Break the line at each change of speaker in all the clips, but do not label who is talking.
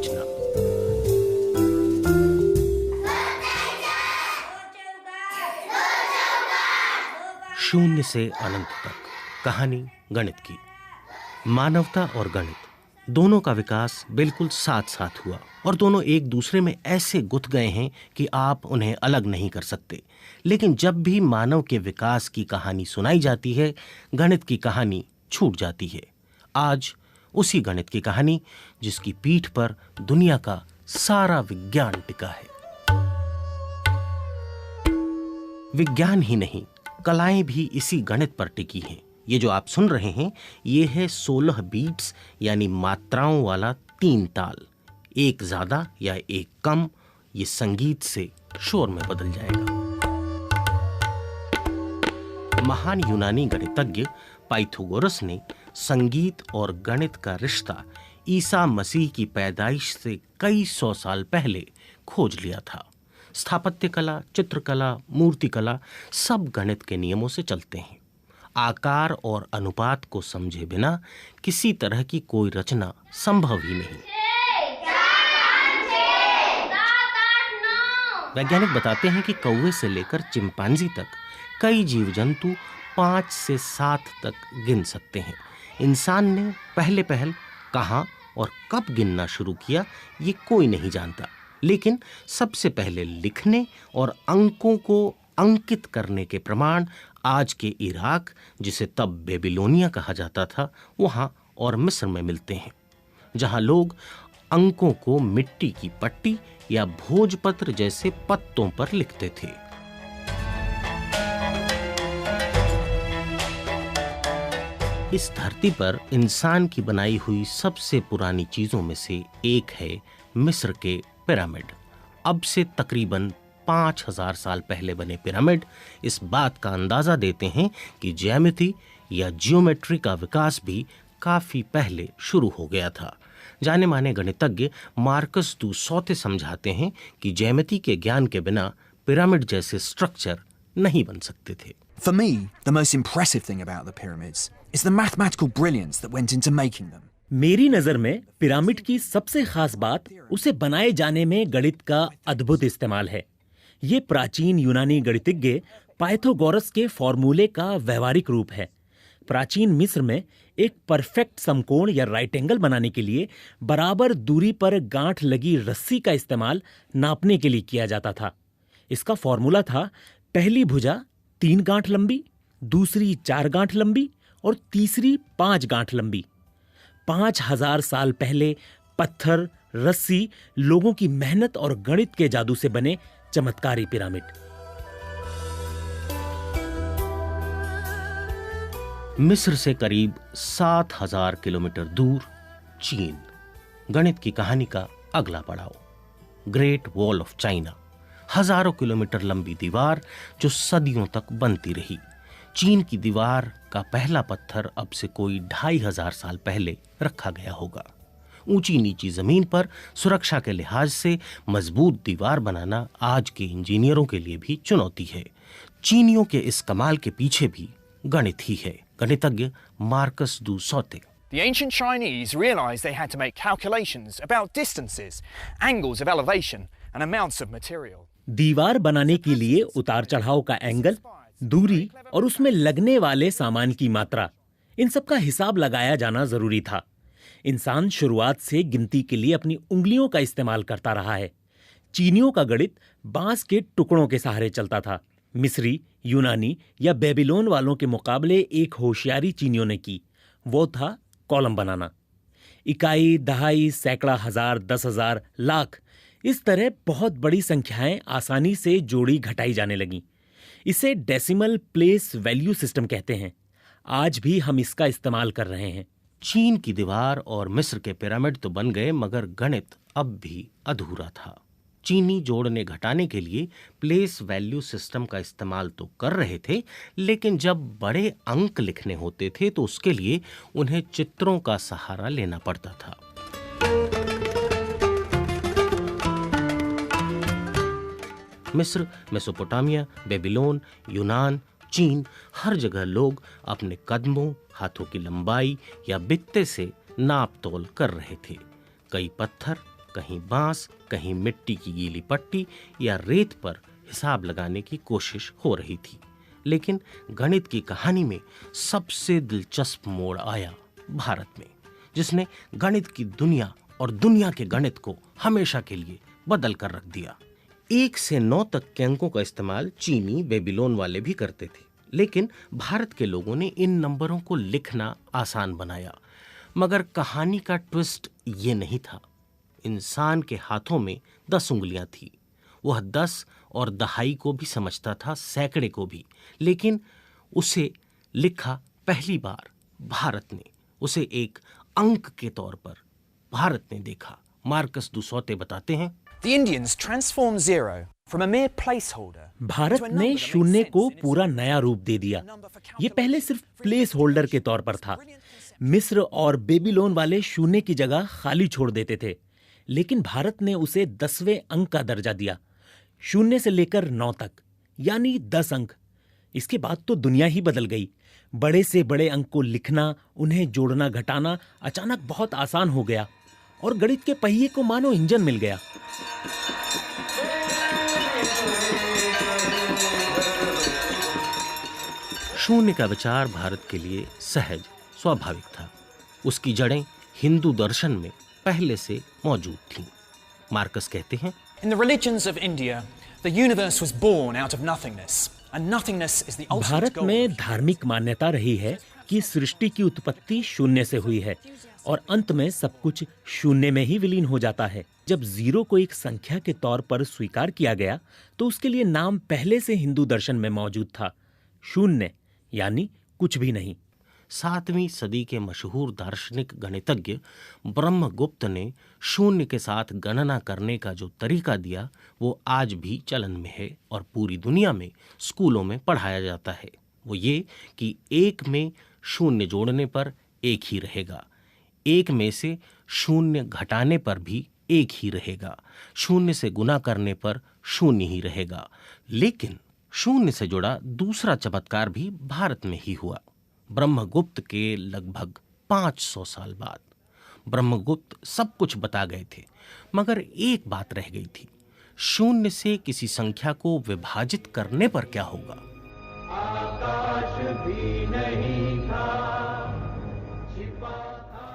खींचना। शून्य से अनंत तक कहानी गणित की। मानवता और गणित दोनों का विकास बिल्कुल साथ साथ हुआ और दोनों एक दूसरे में ऐसे गुथ गए हैं कि आप उन्हें अलग नहीं कर सकते। लेकिन जब भी मानव के विकास की कहानी सुनाई जाती है, गणित की कहानी छूट जाती है। आज उसी गणित की कहानी जिसकी पीठ पर दुनिया का सारा विज्ञान टिका है। विज्ञान ही नहीं, कलाएं भी इसी गणित पर टिकी हैं। ये जो आप सुन रहे हैं, ये है 16 बीट्स यानी मात्राओं वाला 3 ताल। एक ज्यादा या एक कम, ये संगीत से शोर में बदल जाएगा। महान यूनानी गणितज्ञ पाइथागोरस ने संगीत और गणित का रिश्ता ईसा मसीह की पैदाइश से कई सौ साल पहले खोज लिया था। स्थापत्य कला, चित्रकला, मूर्तिकला सब गणित के नियमों से चलते हैं। आकार और अनुपात को समझे बिना किसी तरह की कोई रचना संभव ही नहीं। वैज्ञानिक बताते हैं कि कौवे से लेकर चिंपांजी तक कई जीव जंतु 5 से 7 तक गिन सकते हैं। इंसान ने पहले कहाँ और कब गिनना शुरू किया, ये कोई नहीं जानता। लेकिन सबसे पहले लिखने और अंकों को अंकित करने के प्रमाण आज के इराक, जिसे तब बेबीलोनिया कहा जाता था, वहाँ और मिस्र में मिलते हैं, जहाँ लोग अंकों को मिट्टी की पट्टी या भोजपत्र जैसे पत्तों पर लिखते थे। इस धरती पर इंसान की बनाई हुई सबसे पुरानी चीजों में से एक है मिस्र के पिरामिड। अब से तकरीबन 5000 साल पहले बने पिरामिड इस बात का अंदाजा देते हैं कि ज्यामिति या जियोमेट्री का विकास भी काफी पहले शुरू हो गया था। जाने माने गणितज्ञ मार्कस दू सौते समझाते हैं कि ज्यामिति के ज्ञान के बिना पिरामिड जैसे स्ट्रक्चर नहीं बन सकते थे।
For me, the most impressive thing about the pyramids is the mathematical brilliance that went into making them.
मेरी नजर में पिरामिड की सबसे खास बात उसे बनाए जाने में गणित का अद्भुत इस्तेमाल है। ये प्राचीन यूनानी गणितज्ञ पाइथागोरस के फॉर्मूले का व्यवहारिक रूप है। प्राचीन मिस्र में एक परफेक्ट समकोण या राइट एंगल बनाने के लिए बराबर दूरी पर गांठ लगी रस्सी का इस्तेमाल नापने के लिए किया जाता था। इसका फॉर्मूला था, पहली भुजा 3 गांठ लंबी, दूसरी 4 गांठ लंबी और तीसरी 5 गांठ लंबी। 5000 साल पहले पत्थर, रस्सी, लोगों की मेहनत और गणित के जादू से बने चमत्कारी पिरामिड।
मिस्र से करीब 7000 किलोमीटर दूर चीन। गणित की कहानी का अगला पड़ाव, ग्रेट वॉल ऑफ चाइना। हजारों किलोमीटर लंबी दीवार जो सदियों तक बनती रही। चीन की दीवार का पहला पत्थर अब से कोई 2500 साल पहले रखा गया होगा। ऊंची नीची जमीन पर सुरक्षा के लिहाज से मजबूत दीवार बनाना आज के इंजीनियरों के लिए भी चुनौती है। चीनियों के इस कमाल के पीछे भी गणित ही है। गणितज्ञ मार्कस दू saute.
The ancient Chinese realized they had to make calculations about distances, angles of elevation, and amounts of material.
दीवार बनाने के लिए उतार चढ़ाव का एंगल, दूरी और उसमें लगने वाले सामान की मात्रा, इन सब का हिसाब लगाया जाना जरूरी था। इंसान शुरुआत से गिनती के लिए अपनी उंगलियों का इस्तेमाल करता रहा है। चीनियों का गणित बांस के टुकड़ों के सहारे चलता था। मिस्री, यूनानी या बेबीलोन वालों के मुकाबले एक होशियारी चीनियों ने की, वो था कॉलम बनाना। इकाई, दहाई, सैकड़ा, हजार, 10,000, लाख, इस तरह बहुत बड़ी संख्याएं आसानी से जोड़ी घटाई जाने लगीं। इसे डेसिमल प्लेस वैल्यू सिस्टम कहते हैं। आज भी हम इसका इस्तेमाल कर रहे हैं।
चीन की दीवार और मिस्र के पिरामिड तो बन गए, मगर गणित अब भी अधूरा था। चीनी जोड़ने घटाने के लिए प्लेस वैल्यू सिस्टम का इस्तेमाल तो कर रहे थे, लेकिन जब बड़े अंक लिखने होते थे तो उसके लिए उन्हें चित्रों का सहारा लेना पड़ता था। मिस्र, मेसोपोटामिया, बेबीलोन, यूनान, चीन, हर जगह लोग अपने कदमों, हाथों की लंबाई या बित्ते से नाप तोल कर रहे थे। कई पत्थर, कहीं बांस, कहीं मिट्टी की गीली पट्टी या रेत पर हिसाब लगाने की कोशिश हो रही थी। लेकिन गणित की कहानी में सबसे दिलचस्प मोड़ आया भारत में, जिसने गणित की दुनिया और दुनिया के गणित को हमेशा के लिए बदल कर रख दिया। 1 से 9 तक के अंकों का इस्तेमाल चीनी बेबीलोन वाले भी करते थे, लेकिन भारत के लोगों ने इन नंबरों को लिखना आसान बनाया। मगर कहानी का ट्विस्ट ये नहीं था। इंसान के हाथों में 10 उंगलियां थी। वह 10 और दहाई को भी समझता था, सैकड़े को भी, लेकिन उसे लिखा पहली बार भारत ने, उसे एक अंक के तौर पर भारत ने देखा। मार्कस दुसौते बताते हैं,
The Indians transformed zero from a mere placeholder.
Bharat ने शून्य को पूरा नया रूप दे दिया। ये पहले सिर्फ प्लेस होल्डर के तौर पर था। मिस्र और बेबीलोन वाले शून्य की जगह खाली छोड़ देते थे, लेकिन भारत ने उसे 10वें अंक का दर्जा दिया, 0 से लेकर 9 तक, यानी 10 अंक। इसके बाद तो दुनिया ही बदल गई। बड़े से बड़े अंक को लिखना, उन्हें जोड़ना घटाना अचानक बहुत आसान हो गया और गणित के पहिए को मानो इंजन मिल गया।
शून्य का विचार भारत के लिए सहज, स्वाभाविक था। उसकी जड़ें हिंदू दर्शन में पहले से मौजूद थीं। मार्कस कहते हैं,
In the religions of India, the universe was born out of nothingness, and nothingness is the ultimate
Bharat
goal.
में धार्मिक मान्यता रही है कि सृष्टि की उत्पत्ति शून्य से हुई है और अंत में सब कुछ शून्य में ही विलीन हो जाता है। जब जीरो को एक संख्या के तौर पर स्वीकार किया गया तो उसके लिए नाम पहले से हिंदू दर्शन में मौजूद था, शून्य, यानी कुछ भी नहीं।
7वीं सदी के मशहूर दार्शनिक गणितज्ञ ब्रह्मगुप्त ने शून्य के साथ गणना करने का जो तरीका दिया, वो आज भी चलन में है और पूरी दुनिया में स्कूलों में पढ़ाया जाता है। वो ये कि 1 में शून्य जोड़ने पर 1 ही रहेगा, 1 में से शून्य घटाने पर भी 1 ही रहेगा, शून्य से गुना करने पर 0 ही रहेगा। लेकिन शून्य से जुड़ा दूसरा चमत्कार भी भारत में ही हुआ। ब्रह्मगुप्त के लगभग 500 साल बाद ब्रह्मगुप्त सब कुछ बता गए थे, मगर एक बात रह गई थी, शून्य से किसी संख्या को विभाजित करने पर क्या होगा।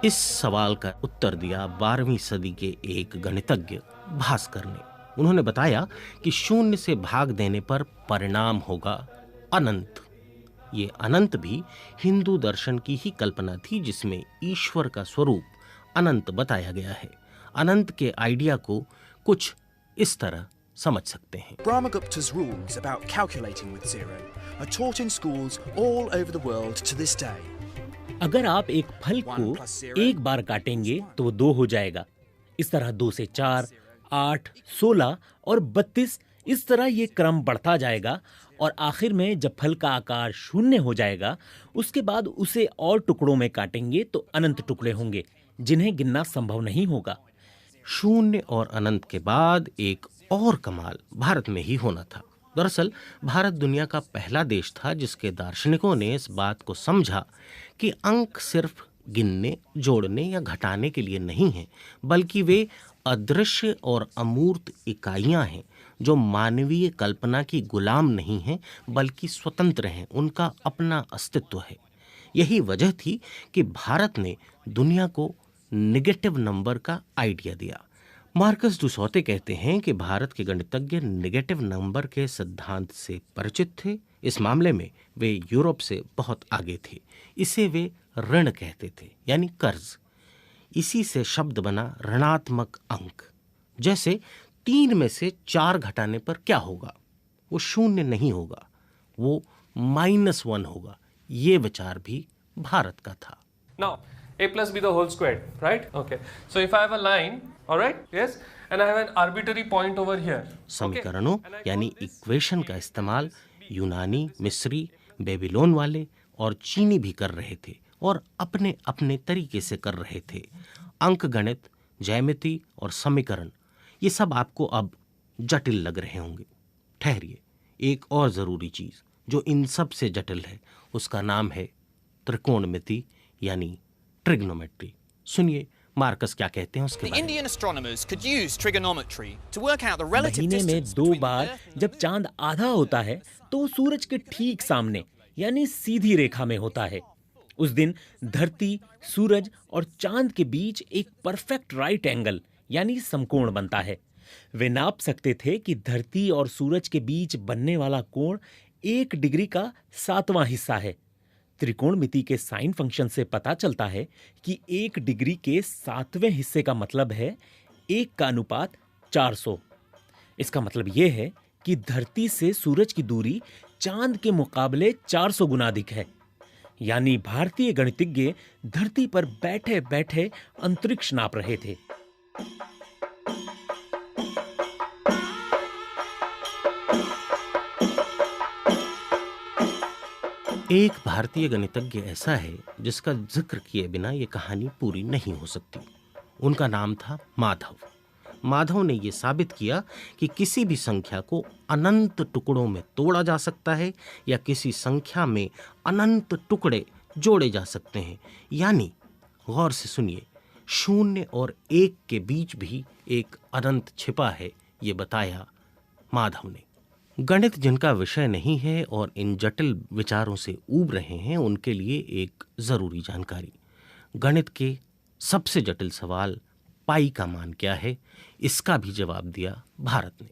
इस सवाल का उत्तर दिया 12वीं सदी के एक गणितज्ञ भास्कर ने। उन्होंने बताया कि शून्य से भाग देने पर परिणाम होगा अनंत। ये अनंत भी हिंदू दर्शन की ही कल्पना थी, जिसमें ईश्वर का स्वरूप अनंत बताया गया है। अनंत के आइडिया को कुछ इस तरह समझ सकते हैं।
Brahmagupta's rules about calculating with zero are taught in schools all over the world to this day.
अगर आप एक फल को एक बार काटेंगे तो वो 2 हो जाएगा। इस तरह 2 से 4, 8, 16 और 32, इस तरह ये क्रम बढ़ता जाएगा और आखिर में जब फल का आकार 0 हो जाएगा, उसके बाद उसे और टुकड़ों में काटेंगे तो अनंत टुकड़े होंगे जिन्हें गिनना संभव नहीं होगा।
शून्य और अनंत के बाद एक और कमाल भारत में ही होना था। दरअसल भारत दुनिया का पहला देश था जिसके दार्शनिकों ने इस बात को समझा कि अंक सिर्फ गिनने, जोड़ने या घटाने के लिए नहीं हैं, बल्कि वे अदृश्य और अमूर्त इकाइयां हैं जो मानवीय कल्पना की गुलाम नहीं हैं बल्कि स्वतंत्र हैं, उनका अपना अस्तित्व है। यही वजह थी कि भारत ने दुनिया को नेगेटिव नंबर का आइडिया दिया। मार्कस दुसौते कहते हैं कि भारत के गणितज्ञ नेगेटिव नंबर के सिद्धांत से परिचित थे। इस मामले में वे यूरोप से बहुत आगे थे। इसे वे ऋण कहते थे, यानी कर्ज। इसी से शब्द बना ऋणात्मक अंक। जैसे 3 में से 4 घटाने पर क्या होगा? वो 0 नहीं होगा, वो -1 होगा। ये विचार भी भारत का था।
Now, a plus b the whole squared, right? Okay. So if I have a line, all right, yes, and I have an arbitrary point over here.
समीकरणों यानी इक्वेशन का इस्तेमाल यूनानी, मिस्री, बेबीलोन वाले और चीनी भी कर रहे थे और अपने अपने तरीके से कर रहे थे। अंक गणित, ज्यामिति और समीकरण, ये सब आपको अब जटिल लग रहे होंगे। ठहरिए, एक और ज़रूरी चीज़ जो इन सब से जटिल है उसका नाम है त्रिकोणमिति यानी ट्रिग्नोमेट्री। सुनिए मार्कस क्या कहते हैं उसके
The
बारे में।
Indian astronomers could use trigonometry to work out the relative
महीने में
distance
2
between the
bar
Earth and
जब
the
चांद आधा होता है तो वो सूरज के ठीक सामने यानी सीधी रेखा में होता है। उस दिन धरती, सूरज और चांद के बीच एक परफेक्ट राइट एंगल यानी समकोण बनता है। वे नाप सकते थे कि धरती और सूरज के बीच बनने वाला कोण 1 डिग्री का 7वां हिस्सा है। त्रिकोणमिति के साइन फंक्शन से पता चलता है कि 1 डिग्री के 7वें हिस्से का मतलब है 1 का अनुपात 400। इसका मतलब यह है कि धरती से सूरज की दूरी चांद के मुकाबले 400 गुना अधिक है। यानी भारतीय गणितज्ञ धरती पर बैठे बैठे अंतरिक्ष नाप रहे थे।
एक भारतीय गणितज्ञ ऐसा है जिसका जिक्र किए बिना ये कहानी पूरी नहीं हो सकती। उनका नाम था माधव। माधव ने यह साबित किया कि किसी भी संख्या को अनंत टुकड़ों में तोड़ा जा सकता है या किसी संख्या में अनंत टुकड़े जोड़े जा सकते हैं। यानी गौर से सुनिए, 0 और 1 के बीच भी एक अनंत छिपा है, ये बताया माधव ने। गणित जिनका विषय नहीं है और इन जटिल विचारों से ऊब रहे हैं, उनके लिए एक जरूरी जानकारी। गणित के सबसे जटिल सवाल पाई का मान क्या है, इसका भी जवाब दिया भारत ने।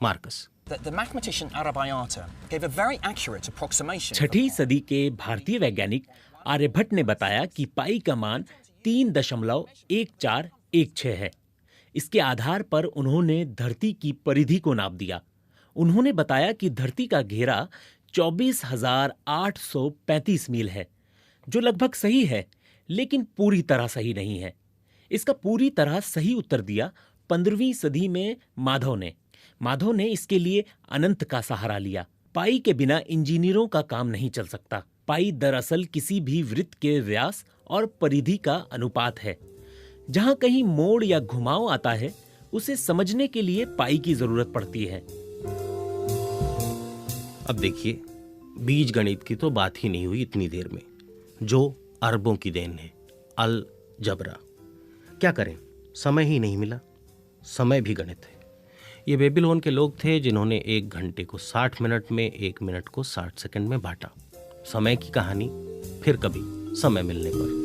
Marcus.
The mathematician Aryabhata gave a very accurate approximation.
6ठी सदी के भारतीय वैज्ञानिक आर्यभट्ट ने बताया कि पाई का मान 3.1416 है। इसके आधार पर उन्होंने धरती की परिधि को नाप दिया। उन्होंने बताया कि धरती का घेरा 24,835 मील है, जो लगभग सही है, लेकिन पूरी तरह सही नहीं है। इसका पूरी तरह सही उत्तर दिया 15वीं सदी में माधव ने। माधव ने इसके लिए अनंत का सहारा लिया। पाई के बिना इंजीनियरों का काम नहीं चल सकता। पाई दरअसल किसी भी वृत्त के व्यास और परिधि का अनुपात है। जहां कहीं मोड़ या घुमाव आता है, उसे समझने के लिए पाई की जरूरत पड़ती है।
अब देखिए, बीज गणित की तो बात ही नहीं हुई इतनी देर में, जो अरबों की देन है, अल जबरा। क्या करें, समय ही नहीं मिला। समय भी गणित है। ये बेबीलोन के लोग थे जिन्होंने 1 घंटे को 60 मिनट में, 1 मिनट को 60 सेकंड में बांटा। समय की कहानी फिर कभी समय मिलने पर।